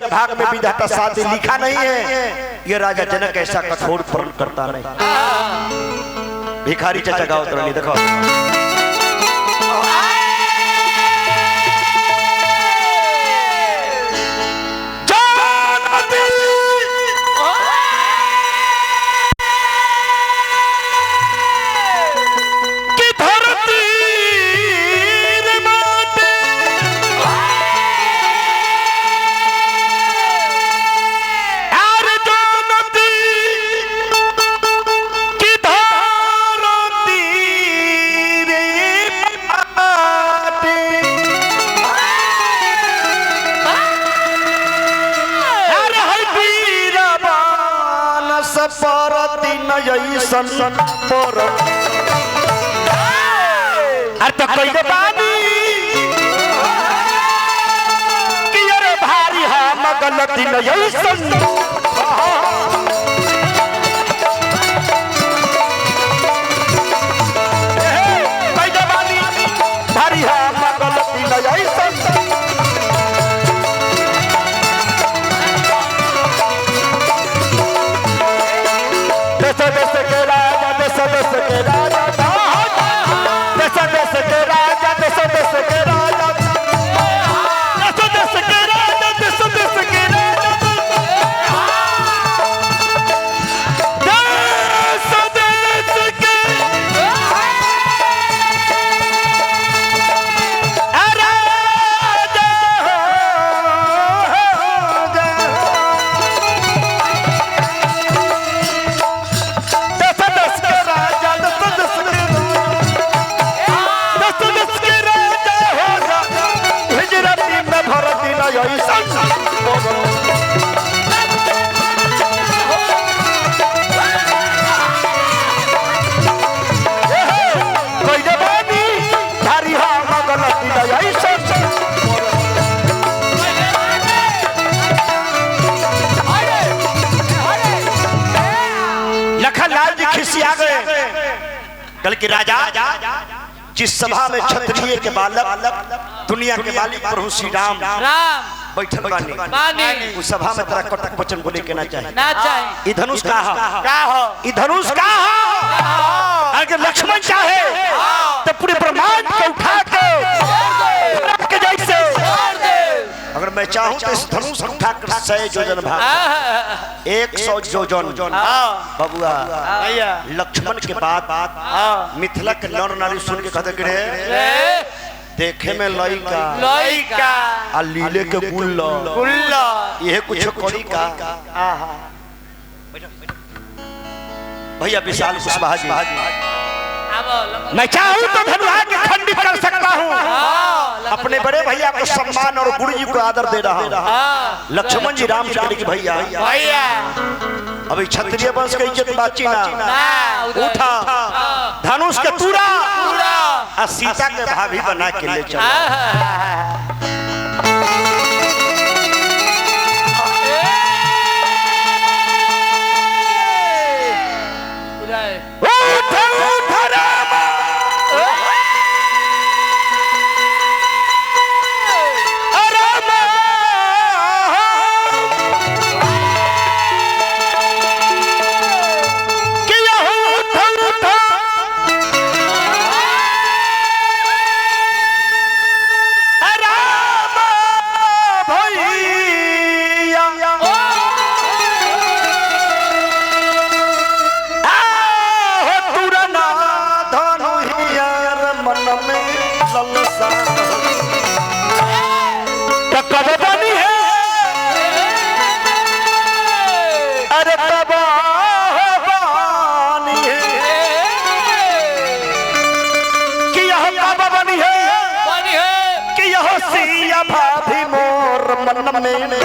भाग में विधाता शादी लिखा नहीं है। ये राजा जनक ऐसा कठोर प्रण करता नहीं। भिखारी चाचा गाओ तरणी देखो। तो कइले बानी कि अरे भारी हम गलती नहीं सन कइले बानी भारी हम गलती नहीं सन देश देश के राजा देश देश के राजा देश देश के राजा देश देश के राजा देश देश के राजा देश देश के राजा देश देश के कल के राजा जिस सभा में क्षत्रिय के बालक दुनिया के मालिक प्रभु श्री राम बैठल बानी उस सभा में तेरा कटक वचन बोले के ना चाहिए। ई धनुष का हो ई धनुष का हो अगर लक्ष्मण चाहे तो पूरे ब्रह्मांड को उठा के जैसे अगर मैं चाहूं तो इस धनुष उठा कर 100 योजन भाग 100 योजन बबुआ लक्ष्मण के बाद मिथिला के नर नारी सुन के कहते रे देखे में लइका आ लीले के गुल्ला ये कुछ करी का भैया विशाल कुशवाहा जी मैं चाहूं तो धनुहा के खंडित कर सकता हूं। अपने बड़े भैया को सम्मान और गुरु जी को आदर दे रहा हूं। लक्ष्मण जी रामचंद्र की भैया अभी क्षत्रिय वंश की इज्जत बाची ना उठा धनुष के पूरा और सीता के भाभी बना के ले चला। भाभी मोर मन में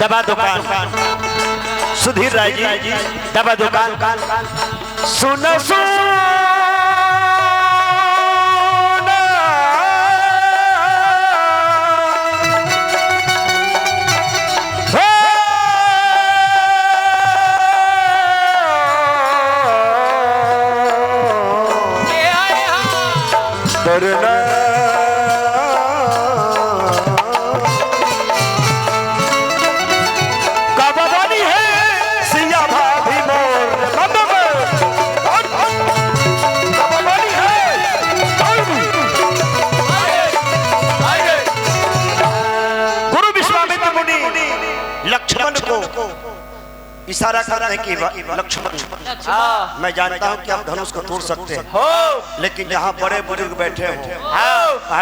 दवा दुकान सुधीर राय जी दवा दुकान सुनो लक्ष्मण को इशारा करने की लक्ष्मण मैं जानता हूँ कि आप धनुष को तोड़ सकते हैं हो, लेकिन यहाँ बड़े बुजुर्ग बैठे हो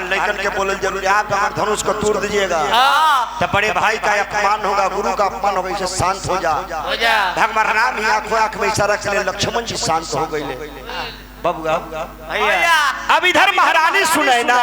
लेकर के बोले जरूर आप हमारे धनुष को तोड़ दीजिएगा तो बड़े भाई का अपमान होगा, गुरु का अपमान होगा, इसे शांत हो जा। भगवान राम ही आंखों आंख में इशारा करे, लक्ष्मण जी शांत हो गए। बबुआ अब इधर महारानी सुनैना